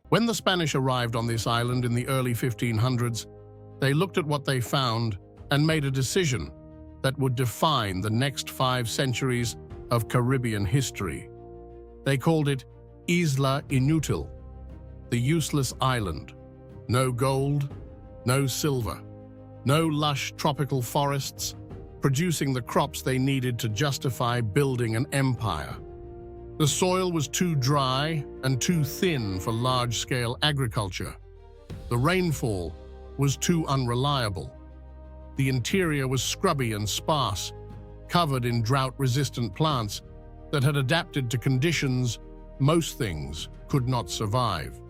When the Spanish arrived on this island in the early 1500s, they looked at what they found and made a decision that would define the next 5 centuries of Caribbean history. They called it Isla Inútil, the useless island. No gold, no silver, no lush tropical forests, producing the crops they needed to justify building an empire. The soil was too dry and too thin for large-scale agriculture. The rainfall was too unreliable. The interior was scrubby and sparse, covered in drought-resistant plants that had adapted to conditions most things could not survive.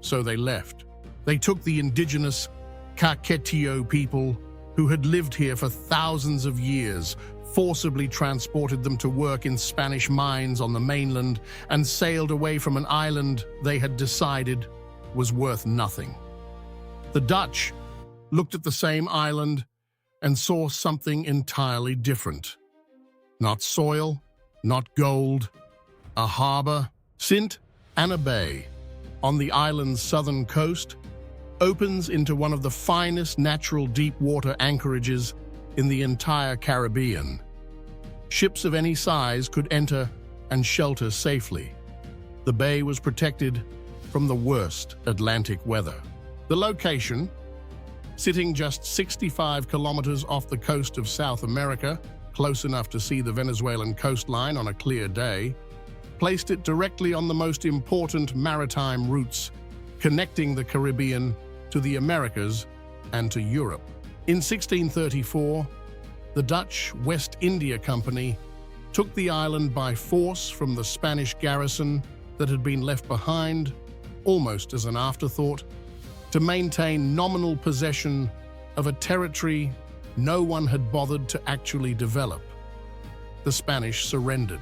So they left. They took the indigenous Caquetio people who had lived here for thousands of years, forcibly transported them to work in Spanish mines on the mainland, and sailed away from an island they had decided was worth nothing. The Dutch looked at the same island and saw something entirely different. Not soil, not gold, a harbor. Sint Anna Bay, on the island's southern coast, opens into one of the finest natural deep-water anchorages in the entire Caribbean. Ships of any size could enter and shelter safely. The bay was protected from the worst Atlantic weather. The location, sitting just 65 kilometers off the coast of South America, close enough to see the Venezuelan coastline on a clear day, placed it directly on the most important maritime routes connecting the Caribbean to the Americas and to Europe. In 1634, the Dutch West India Company took the island by force from the Spanish garrison that had been left behind, almost as an afterthought, to maintain nominal possession of a territory no one had bothered to actually develop. The Spanish surrendered.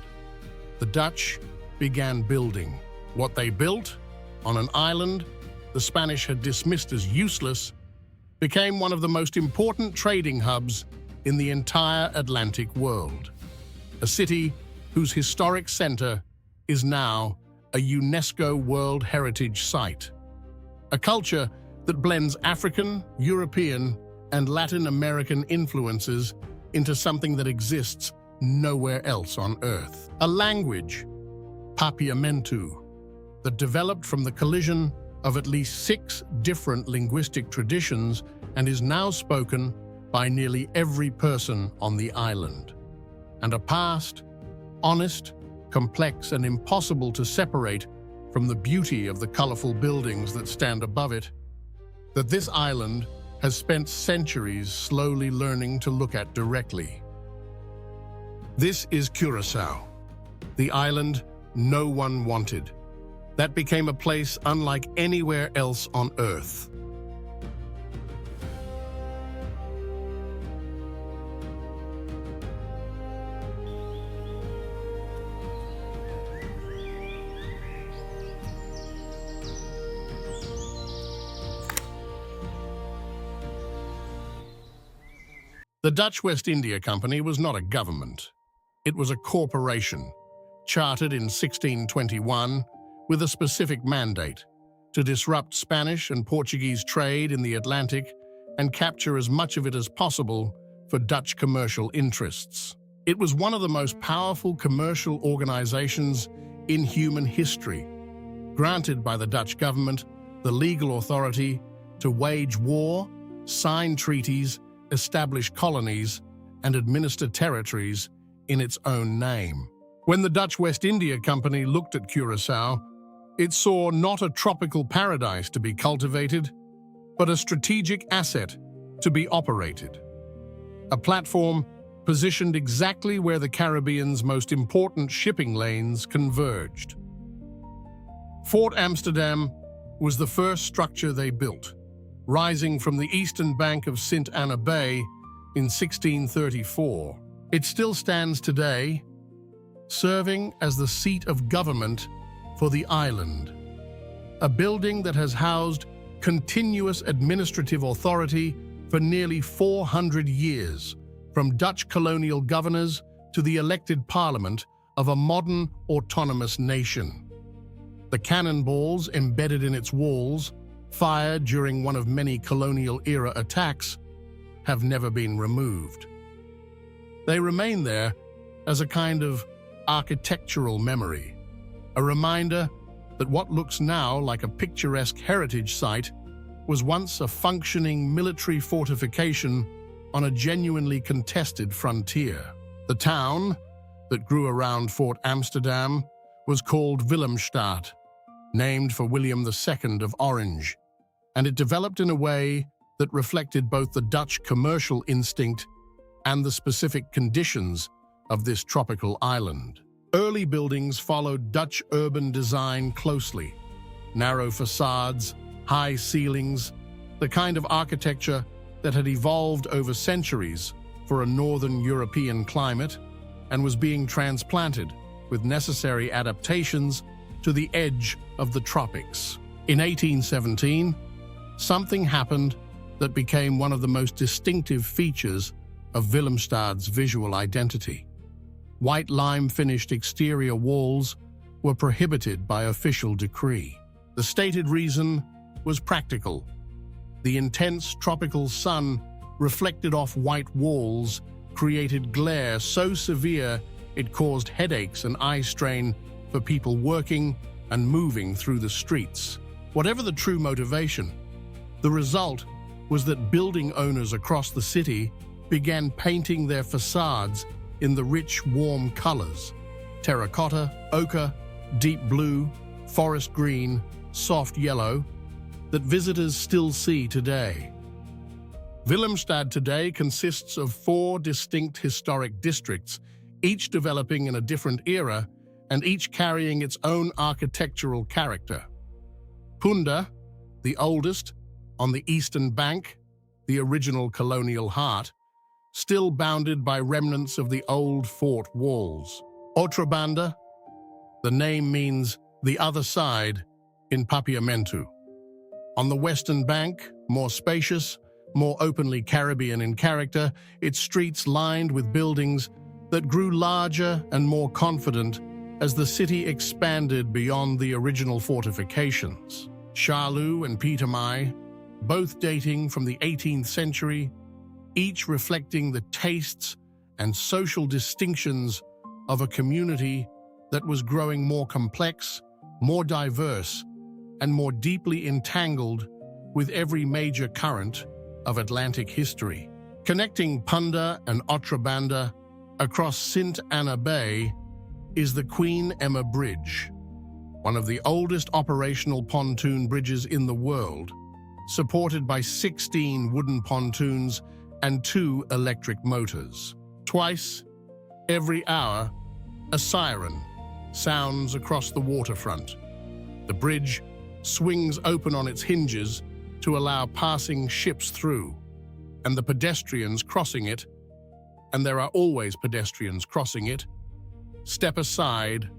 The Dutch began building. What they built, on an island the Spanish had dismissed as useless, became one of the most important trading hubs in the entire Atlantic world. A city whose historic center is now a UNESCO World Heritage Site. A culture that blends African, European, and Latin American influences into something that exists nowhere else on Earth. A language, Papiamentu, that developed from the collision of at least 6 different linguistic traditions and is now spoken by nearly every person on the island. And a past, honest, complex, and impossible to separate from the beauty of the colorful buildings that stand above it, that this island has spent centuries slowly learning to look at directly. This is Curaçao, the island no one wanted, that became a place unlike anywhere else on Earth. The Dutch West India Company was not a government. It was a corporation, chartered in 1621 with a specific mandate: to disrupt Spanish and Portuguese trade in the Atlantic and capture as much of it as possible for Dutch commercial interests. It was one of the most powerful commercial organizations in human history, granted by the Dutch government the legal authority to wage war, sign treaties, establish colonies, and administer territories in its own name. When the Dutch West India Company looked at Curaçao, it saw not a tropical paradise to be cultivated, but a strategic asset to be operated. A platform positioned exactly where the Caribbean's most important shipping lanes converged. Fort Amsterdam was the first structure they built, rising from the eastern bank of St. Anna Bay in 1634. It still stands today, serving as the seat of government for the island, a building that has housed continuous administrative authority for nearly 400 years, from Dutch colonial governors to the elected parliament of a modern autonomous nation. The cannonballs embedded in its walls, fired during one of many colonial-era attacks, have never been removed. They remain there as a kind of architectural memory, a reminder that what looks now like a picturesque heritage site was once a functioning military fortification on a genuinely contested frontier. The town that grew around Fort Amsterdam was called Willemstad, named for William II of Orange, and it developed in a way that reflected both the Dutch commercial instinct and the specific conditions of this tropical island. Early buildings followed Dutch urban design closely. Narrow facades, high ceilings, the kind of architecture that had evolved over centuries for a northern European climate and was being transplanted with necessary adaptations to the edge of the tropics. In 1817, something happened that became one of the most distinctive features of Willemstad's visual identity. White lime-finished exterior walls were prohibited by official decree. The stated reason was practical. The intense tropical sun reflected off white walls created glare so severe it caused headaches and eye strain for people working and moving through the streets. Whatever the true motivation, the result was that building owners across the city began painting their facades in the rich, warm colors: terracotta, ochre, deep blue, forest green, soft yellow, that visitors still see today. Willemstad today consists of 4 distinct historic districts, each developing in a different era and each carrying its own architectural character. Punda, the oldest, on the eastern bank, the original colonial heart, still bounded by remnants of the old fort walls. Outrabanda, the name means the other side in Papiamentu. On the western bank, more spacious, more openly Caribbean in character, its streets lined with buildings that grew larger and more confident as the city expanded beyond the original fortifications. Charlou and Pietermai, both dating from the 18th century, each reflecting the tastes and social distinctions of a community that was growing more complex, more diverse, and more deeply entangled with every major current of Atlantic history. Connecting Punda and Outrabanda across St. Anna Bay is the Queen Emma Bridge, one of the oldest operational pontoon bridges in the world, supported by 16 wooden pontoons and 2 electric motors. Twice every hour, a siren sounds across the waterfront. The bridge swings open on its hinges to allow passing ships through, and the pedestrians crossing it, and there are always pedestrians crossing it, step aside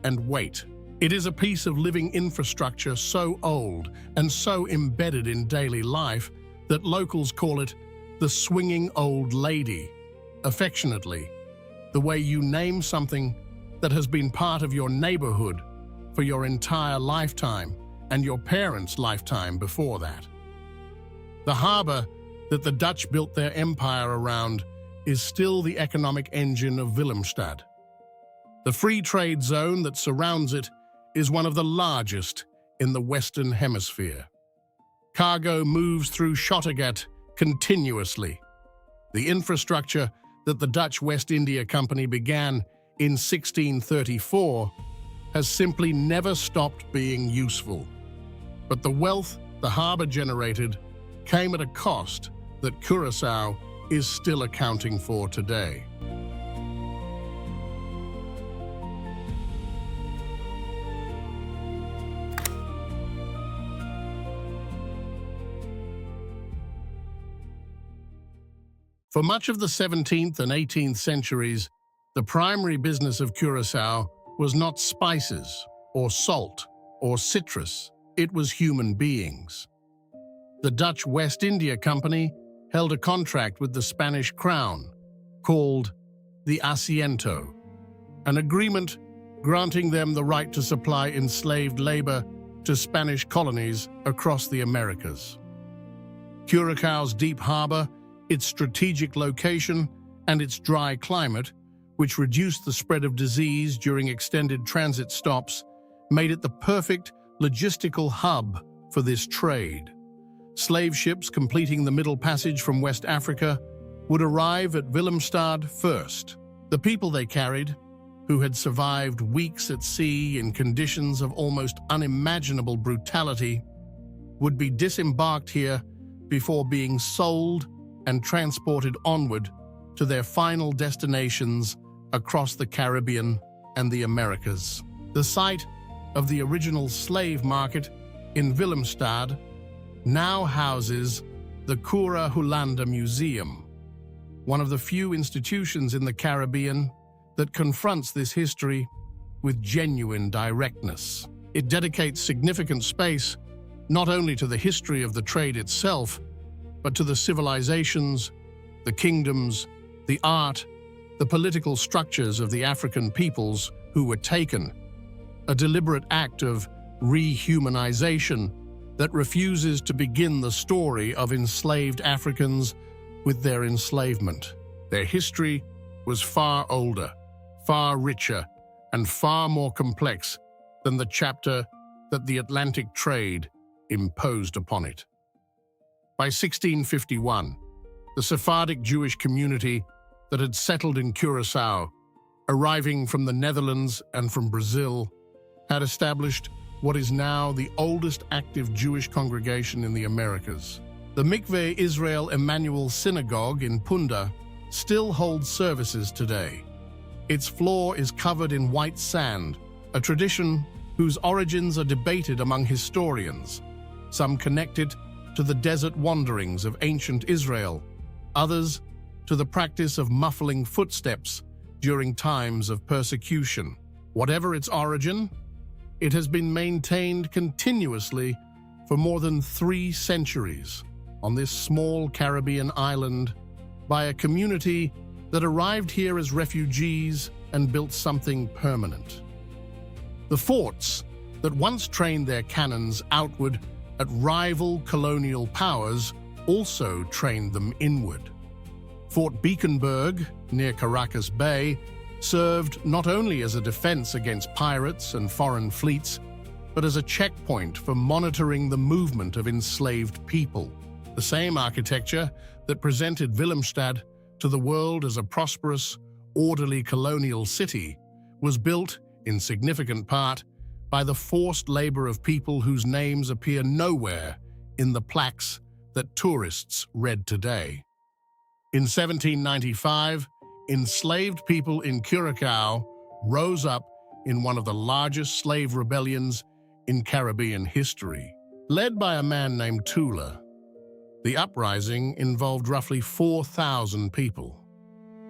and wait. It is a piece of living infrastructure so old and so embedded in daily life that locals call it the swinging old lady, affectionately, the way you name something that has been part of your neighborhood for your entire lifetime and your parents' lifetime before that. The harbor that the Dutch built their empire around is still the economic engine of Willemstad. The free trade zone that surrounds it is one of the largest in the Western Hemisphere. Cargo moves through Schottergat continuously. The infrastructure that the Dutch West India Company began in 1634 has simply never stopped being useful. But the wealth the harbor generated came at a cost that Curaçao is still accounting for today. For much of the 17th and 18th centuries, the primary business of Curaçao was not spices or salt or citrus, it was human beings. The Dutch West India Company held a contract with the Spanish crown called the Asiento, an agreement granting them the right to supply enslaved labor to Spanish colonies across the Americas. Curaçao's deep harbor, its strategic location, and its dry climate, which reduced the spread of disease during extended transit stops, made it the perfect logistical hub for this trade. Slave ships completing the Middle Passage from West Africa would arrive at Willemstad first. The people they carried, who had survived weeks at sea in conditions of almost unimaginable brutality, would be disembarked here before being sold and transported onward to their final destinations across the Caribbean and the Americas. The site of the original slave market in Willemstad now houses the Curaçao Museum, one of the few institutions in the Caribbean that confronts this history with genuine directness. It dedicates significant space not only to the history of the trade itself, but to the civilizations, the kingdoms, the art, the political structures of the African peoples who were taken, a deliberate act of rehumanization that refuses to begin the story of enslaved Africans with their enslavement. Their history was far older, far richer, and far more complex than the chapter that the Atlantic trade imposed upon it. By 1651, the Sephardic Jewish community that had settled in Curaçao, arriving from the Netherlands and from Brazil, had established what is now the oldest active Jewish congregation in the Americas. The Mikveh Israel Emmanuel Synagogue in Punda still holds services today. Its floor is covered in white sand, a tradition whose origins are debated among historians. Some connect it to the desert wanderings of ancient Israel, others to the practice of muffling footsteps during times of persecution. Whatever its origin, it has been maintained continuously for more than 3 centuries on this small Caribbean island by a community that arrived here as refugees and built something permanent. The forts that once trained their cannons outward at rival colonial powers also trained them inward. Fort Beaconburg, near Caracas Bay, served not only as a defense against pirates and foreign fleets, but as a checkpoint for monitoring the movement of enslaved people. The same architecture that presented Willemstad to the world as a prosperous, orderly colonial city was built, in significant part, by the forced labor of people whose names appear nowhere in the plaques that tourists read today. In 1795, enslaved people in Curaçao rose up in one of the largest slave rebellions in Caribbean history. Led by a man named Tula, the uprising involved roughly 4,000 people,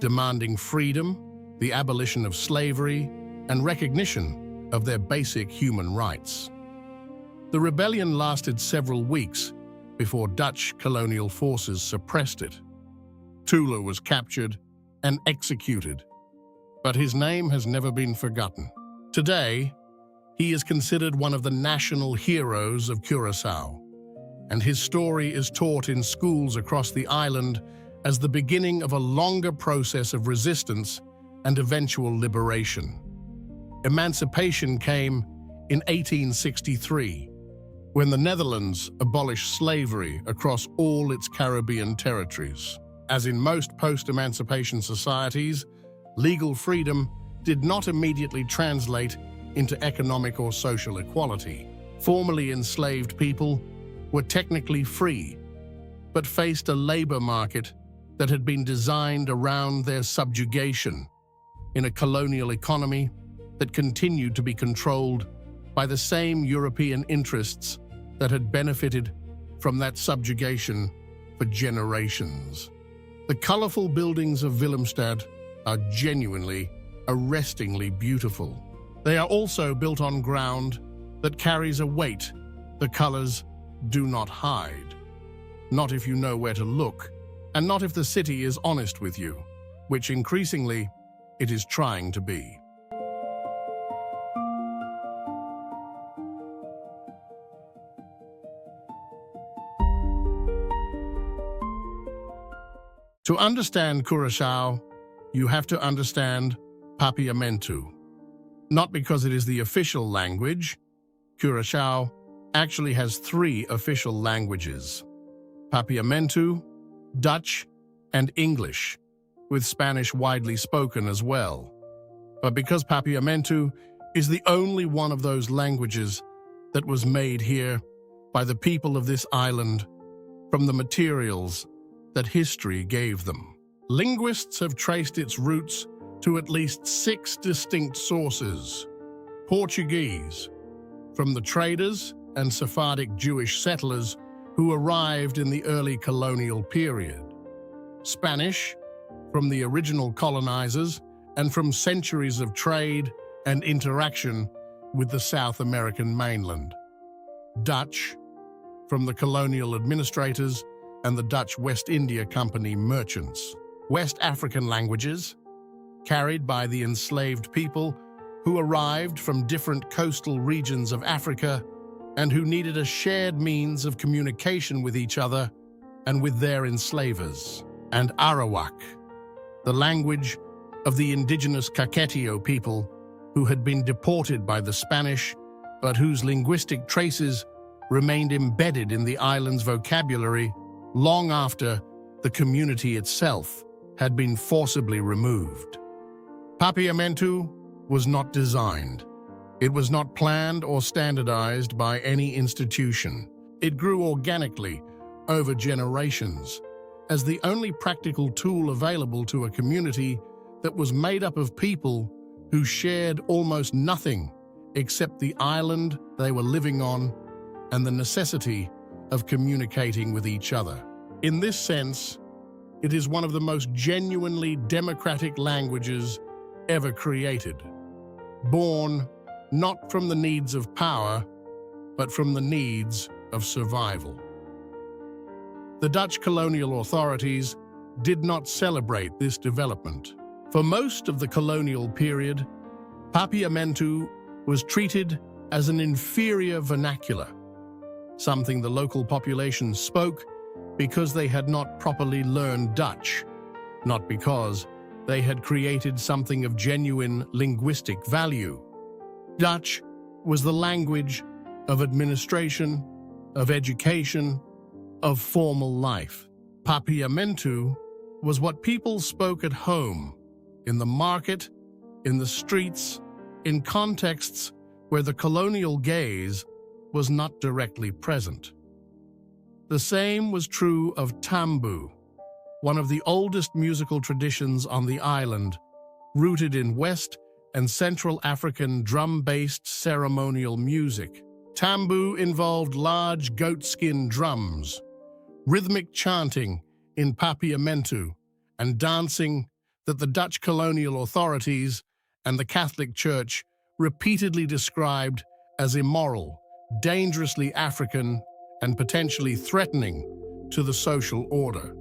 demanding freedom, the abolition of slavery, and recognition of their basic human rights. The rebellion lasted several weeks before Dutch colonial forces suppressed it. Tula was captured and executed, but his name has never been forgotten. Today, he is considered one of the national heroes of Curaçao, and his story is taught in schools across the island as the beginning of a longer process of resistance and eventual liberation. Emancipation came in 1863, when the Netherlands abolished slavery across all its Caribbean territories. As in most post-emancipation societies, legal freedom did not immediately translate into economic or social equality. Formerly enslaved people were technically free, but faced a labor market that had been designed around their subjugation in a colonial economy that continued to be controlled by the same European interests that had benefited from that subjugation for generations. The colorful buildings of Willemstad are genuinely, arrestingly beautiful. They are also built on ground that carries a weight the colors do not hide. Not if you know where to look, and not if the city is honest with you, which increasingly it is trying to be. To understand Curaçao, you have to understand Papiamentu. Not because it is the official language. Curaçao actually has 3 official languages: Papiamentu, Dutch, and English, with Spanish widely spoken as well. But because Papiamentu is the only one of those languages that was made here by the people of this island from the materials that history gave them. Linguists have traced its roots to at least 6 distinct sources. Portuguese, from the traders and Sephardic Jewish settlers who arrived in the early colonial period. Spanish, from the original colonizers and from centuries of trade and interaction with the South American mainland. Dutch, from the colonial administrators and the Dutch West India Company merchants. West African languages, carried by the enslaved people who arrived from different coastal regions of Africa and who needed a shared means of communication with each other and with their enslavers. And Arawak, the language of the indigenous Caquetio people who had been deported by the Spanish, but whose linguistic traces remained embedded in the island's vocabulary long after the community itself had been forcibly removed. Papiamentu was not designed. It was not planned or standardized by any institution. It grew organically over generations as the only practical tool available to a community that was made up of people who shared almost nothing except the island they were living on and the necessity of communicating with each other. In this sense, it is one of the most genuinely democratic languages ever created, born not from the needs of power, but from the needs of survival. The Dutch colonial authorities did not celebrate this development. For most of the colonial period, Papiamentu was treated as an inferior vernacular, something the local population spoke because they had not properly learned Dutch, not because they had created something of genuine linguistic value. Dutch was the language of administration, of education, of formal life. Papiamentu was what people spoke at home, in the market, in the streets, in contexts where the colonial gaze was not directly present. The same was true of tambu, one of the oldest musical traditions on the island, rooted in West and Central African drum-based ceremonial music. Tambu involved large goatskin drums, rhythmic chanting in Papiamentu, and dancing that the Dutch colonial authorities and the Catholic Church repeatedly described as immoral, dangerously African, and potentially threatening to the social order.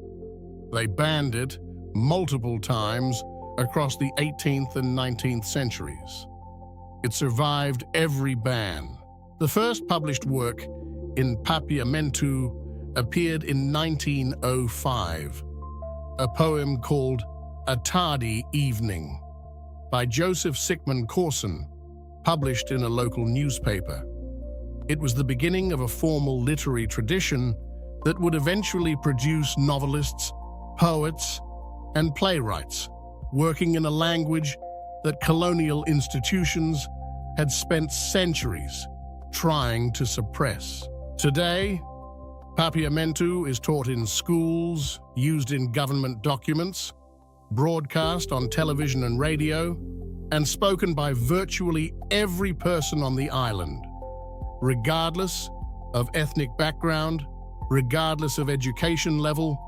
They banned it multiple times across the 18th and 19th centuries. It survived every ban. The first published work in Papiamentu appeared in 1905, a poem called A Tardy Evening by Joseph Sickman Corson, published in a local newspaper. It was the beginning of a formal literary tradition that would eventually produce novelists, poets, and playwrights working in a language that colonial institutions had spent centuries trying to suppress. Today, Papiamentu is taught in schools, used in government documents, broadcast on television and radio, and spoken by virtually every person on the island, regardless of ethnic background, regardless of education level,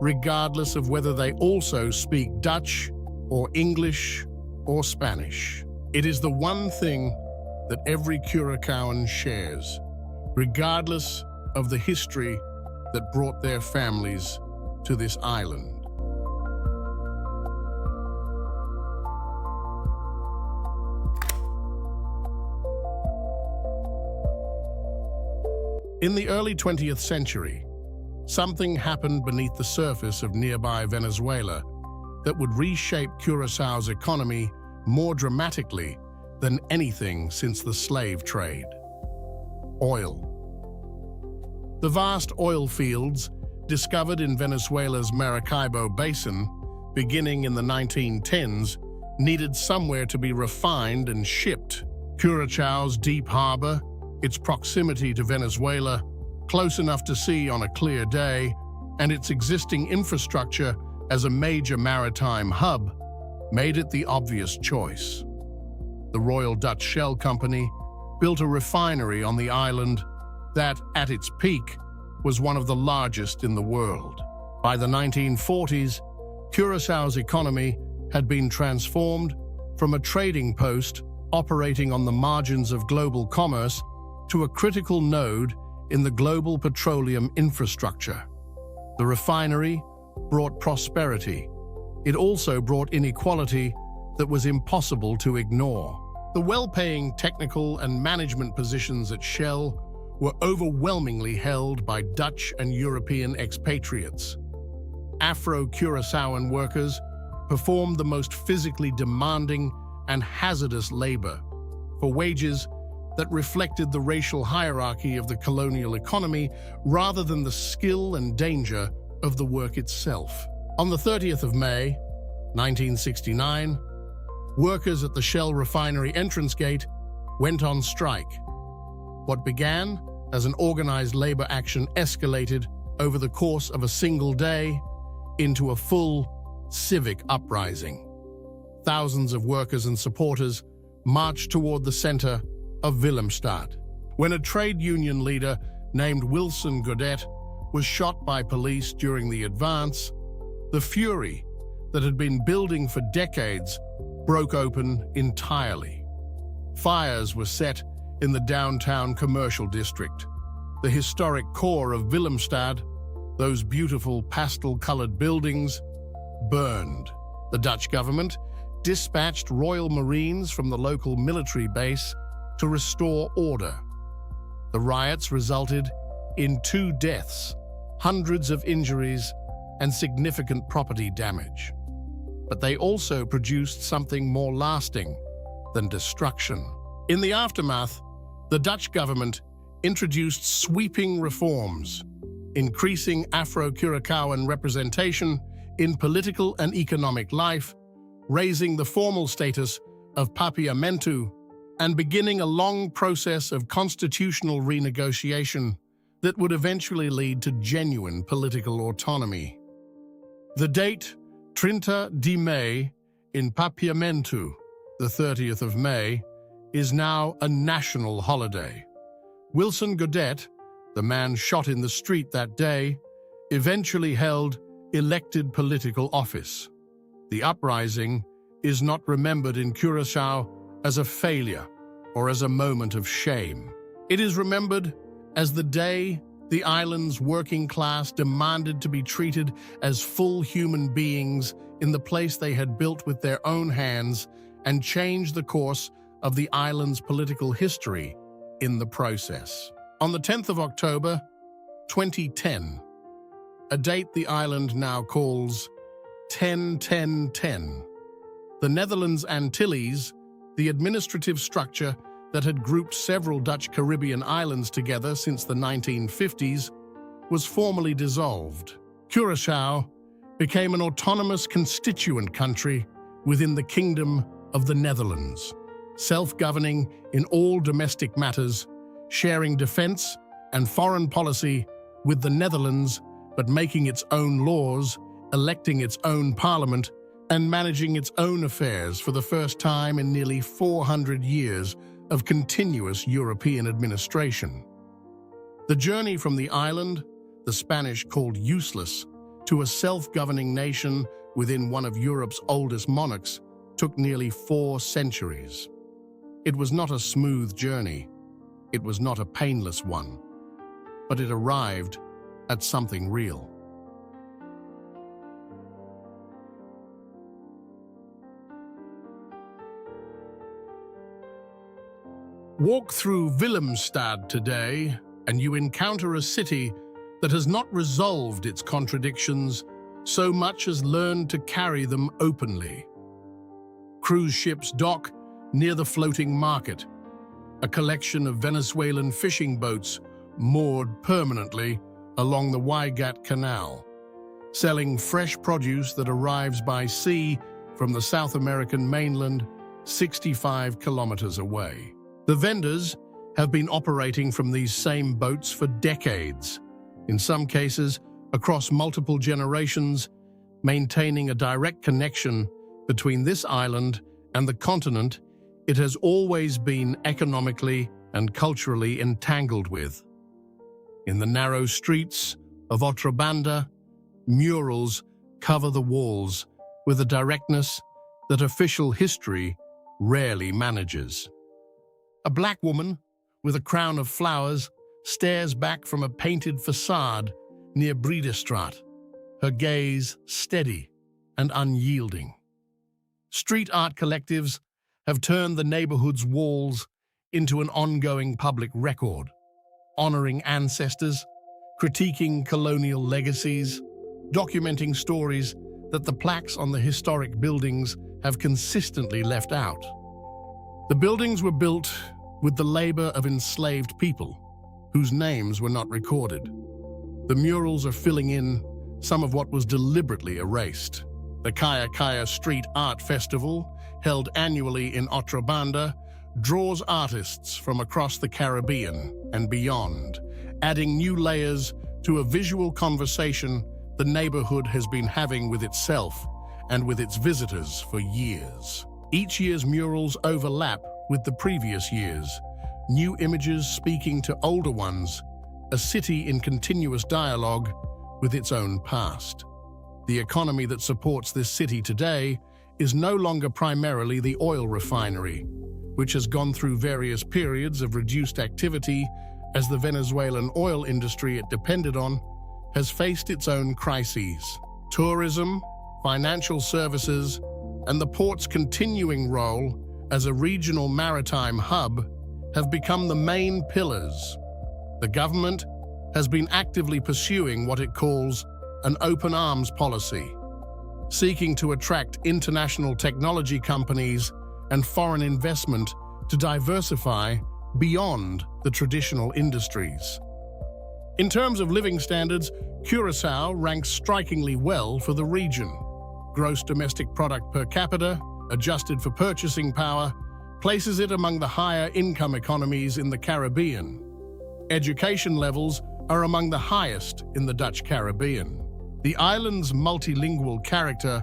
regardless of whether they also speak Dutch or English or Spanish. It is the one thing that every Curaçaoan shares, regardless of the history that brought their families to this island. In the early 20th century, something happened beneath the surface of nearby Venezuela that would reshape Curaçao's economy more dramatically than anything since the slave trade. Oil. The vast oil fields discovered in Venezuela's Maracaibo Basin, beginning in the 1910s, needed somewhere to be refined and shipped. Curaçao's deep harbor, its proximity to Venezuela, close enough to see on a clear day, and its existing infrastructure as a major maritime hub made it the obvious choice. The Royal Dutch Shell Company built a refinery on the island that, at its peak, was one of the largest in the world. By the 1940s, Curaçao's economy had been transformed from a trading post operating on the margins of global commerce to a critical node in the global petroleum infrastructure. The refinery brought prosperity. It also brought inequality that was impossible to ignore. The well-paying technical and management positions at Shell were overwhelmingly held by Dutch and European expatriates. Afro-Curaçaoan workers performed the most physically demanding and hazardous labor for wages that reflected the racial hierarchy of the colonial economy rather than the skill and danger of the work itself. On the 30th of May, 1969, workers at the Shell refinery entrance gate went on strike. What began as an organized labor action escalated over the course of a single day into a full civic uprising. Thousands of workers and supporters marched toward the center of Willemstad. When a trade union leader named Wilson Godet was shot by police during the advance, the fury that had been building for decades broke open entirely. Fires were set in the downtown commercial district. The historic core of Willemstad, those beautiful pastel-colored buildings, burned. The Dutch government dispatched Royal Marines from the local military base to restore order. The riots resulted in 2 deaths, hundreds of injuries, and significant property damage. But they also produced something more lasting than destruction. In the aftermath, the Dutch government introduced sweeping reforms, increasing Afro-Curaçaoan representation in political and economic life, raising the formal status of papiamentu, and beginning a long process of constitutional renegotiation that would eventually lead to genuine political autonomy. The date 30 de May in papiamentu, the 30th of May, is now a national holiday. Wilson Godet, the man shot in the street that day, eventually held elected political office. The uprising is not remembered in Curaçao as a failure or as a moment of shame. It is remembered as the day the island's working class demanded to be treated as full human beings in the place they had built with their own hands and change the course of the island's political history in the process. On the 10th of October, 2010, a date the island now calls 10-10-10, the Netherlands Antilles, the administrative structure that had grouped several Dutch Caribbean islands together since the 1950s, was formally dissolved. Curaçao became an autonomous constituent country within the Kingdom of the Netherlands, self-governing in all domestic matters, sharing defense and foreign policy with the Netherlands, but making its own laws, electing its own parliament, and managing its own affairs for the first time in nearly 400 years of continuous European administration. The journey from the island, the Spanish called useless, to a self-governing nation within one of Europe's oldest monarchs took nearly 4 centuries. It was not a smooth journey. It was not a painless one. But it arrived at something real. Walk through Willemstad today, and you encounter a city that has not resolved its contradictions so much as learned to carry them openly. Cruise ships dock near the floating market, a collection of Venezuelan fishing boats moored permanently along the Waigat Canal, selling fresh produce that arrives by sea from the South American mainland 65 kilometers away. The vendors have been operating from these same boats for decades, in some cases across multiple generations, maintaining a direct connection between this island and the continent it has always been economically and culturally entangled with. In the narrow streets of Otrobanda, murals cover the walls with a directness that official history rarely manages. A black woman with a crown of flowers stares back from a painted facade near Willemstad, her gaze steady and unyielding. Street art collectives have turned the neighborhood's walls into an ongoing public record, honoring ancestors, critiquing colonial legacies, documenting stories that the plaques on the historic buildings have consistently left out. The buildings were built with the labor of enslaved people, whose names were not recorded. The murals are filling in some of what was deliberately erased. The Kaya Kaya Street Art Festival, held annually in Otrobanda, draws artists from across the Caribbean and beyond, adding new layers to a visual conversation the neighborhood has been having with itself and with its visitors for years. Each year's murals overlap with the previous years, new images speaking to older ones, a city in continuous dialogue with its own past. The economy that supports this city today is no longer primarily the oil refinery, which has gone through various periods of reduced activity as the Venezuelan oil industry it depended on has faced its own crises. Tourism, financial services, and the port's continuing role as a regional maritime hub have become the main pillars. The government has been actively pursuing what it calls an open arms policy, seeking to attract international technology companies and foreign investment to diversify beyond the traditional industries. In terms of living standards, Curaçao ranks strikingly well for the region. Gross domestic product per capita, adjusted for purchasing power, places it among the higher income economies in the Caribbean. Education levels are among the highest in the Dutch Caribbean. The island's multilingual character,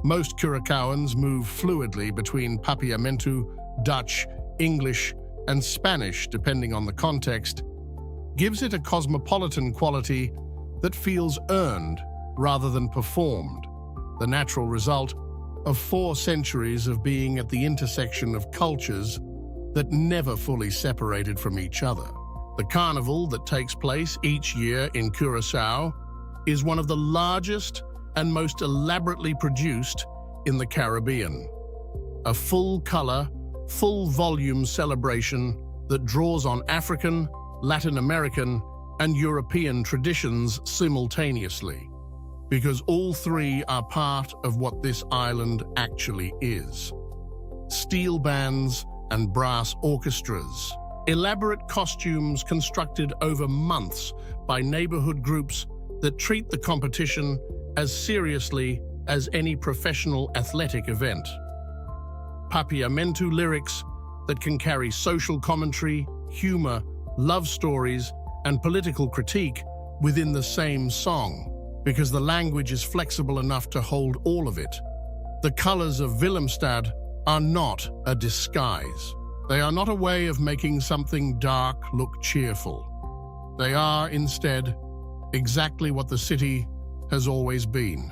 most Curaçaoans move fluidly between Papiamentu, Dutch, English, and Spanish depending on the context, gives it a cosmopolitan quality that feels earned rather than performed, the natural result of 4 centuries of being at the intersection of cultures that never fully separated from each other. The carnival that takes place each year in Curaçao is one of the largest and most elaborately produced in the Caribbean. A full-color, full-volume celebration that draws on African, Latin American, and European traditions simultaneously, because all 3 are part of what this island actually is. Steel bands and brass orchestras, elaborate costumes constructed over months by neighborhood groups that treat the competition as seriously as any professional athletic event. Papiamentu lyrics that can carry social commentary, humor, love stories, and political critique within the same song, because the language is flexible enough to hold all of it. The colors of Willemstad are not a disguise. They are not a way of making something dark look cheerful. They are, instead, exactly what the city has always been: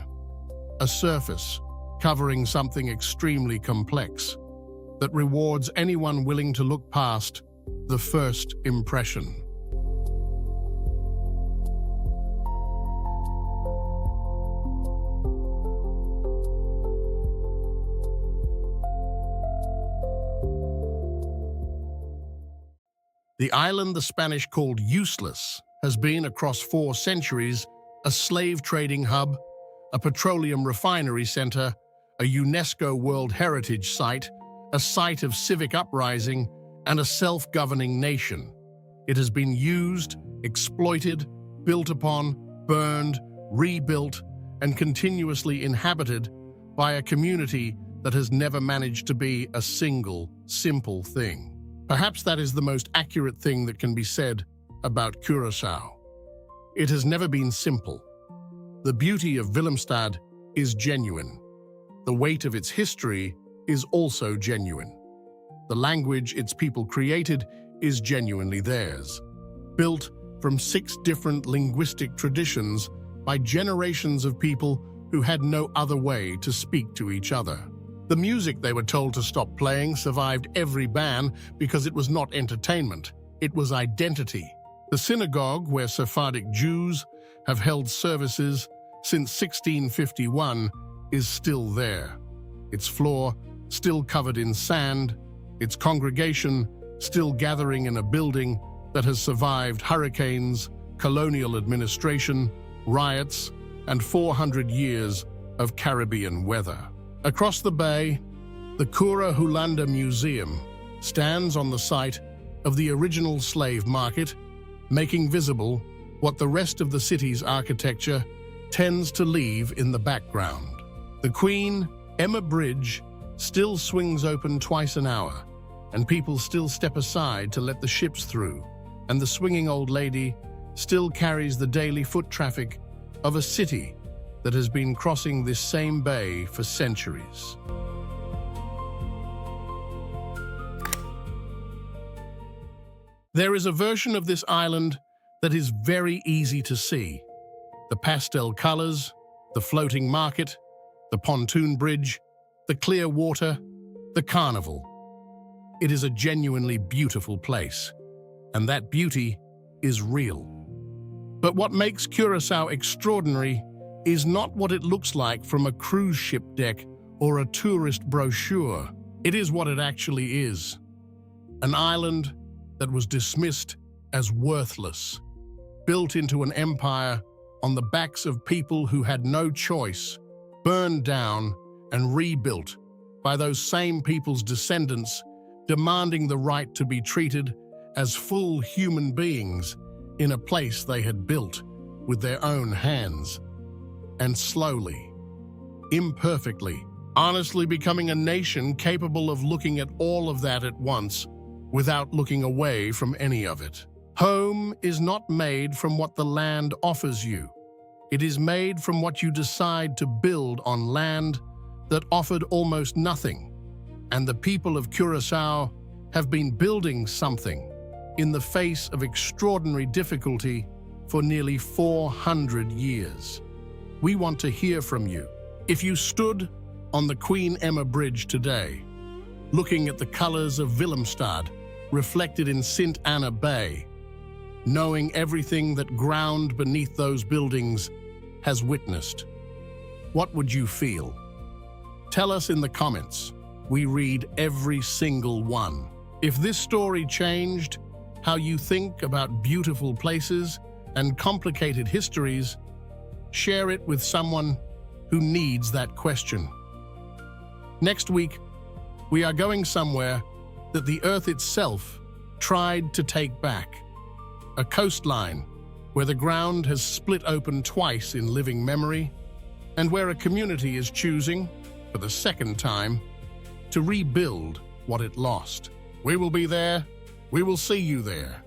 a surface covering something extremely complex that rewards anyone willing to look past the first impression. The island the Spanish called useless has been, across 4 centuries, a slave trading hub, a petroleum refinery center, a UNESCO World Heritage Site, a site of civic uprising, and a self-governing nation. It has been used, exploited, built upon, burned, rebuilt, and continuously inhabited by a community that has never managed to be a single, simple thing. Perhaps that is the most accurate thing that can be said about Curaçao. It has never been simple. The beauty of Willemstad is genuine. The weight of its history is also genuine. The language its people created is genuinely theirs, built from 6 different linguistic traditions by generations of people who had no other way to speak to each other. The music they were told to stop playing survived every ban because it was not entertainment, it was identity. The synagogue, where Sephardic Jews have held services since 1651, is still there. Its floor still covered in sand, its congregation still gathering in a building that has survived hurricanes, colonial administration, riots, and 400 years of Caribbean weather. Across the bay, the Curaçao Museum stands on the site of the original slave market, making visible what the rest of the city's architecture tends to leave in the background. The Queen Emma Bridge still swings open twice an hour, and people still step aside to let the ships through, and the swinging old lady still carries the daily foot traffic of a city that has been crossing this same bay for centuries. There is a version of this island that is very easy to see. The pastel colors, the floating market, the pontoon bridge, the clear water, the carnival. It is a genuinely beautiful place, and that beauty is real. But what makes Curaçao extraordinary is not what it looks like from a cruise ship deck or a tourist brochure. It is what it actually is. An island that was dismissed as worthless, built into an empire on the backs of people who had no choice, burned down and rebuilt by those same people's descendants, demanding the right to be treated as full human beings in a place they had built with their own hands. And slowly, imperfectly, honestly becoming a nation capable of looking at all of that at once without looking away from any of it. Home is not made from what the land offers you. It is made from what you decide to build on land that offered almost nothing. And the people of Curaçao have been building something in the face of extraordinary difficulty for nearly 400 years. We want to hear from you. If you stood on the Queen Emma Bridge today, looking at the colors of Willemstad reflected in St. Anna Bay, knowing everything that ground beneath those buildings has witnessed, what would you feel? Tell us in the comments. We read every single one. If this story changed how you think about beautiful places and complicated histories, share it with someone who needs that question. Next week, we are going somewhere that the Earth itself tried to take back. A coastline where the ground has split open twice in living memory, and where a community is choosing, for the second time, to rebuild what it lost. We will be there. We will see you there.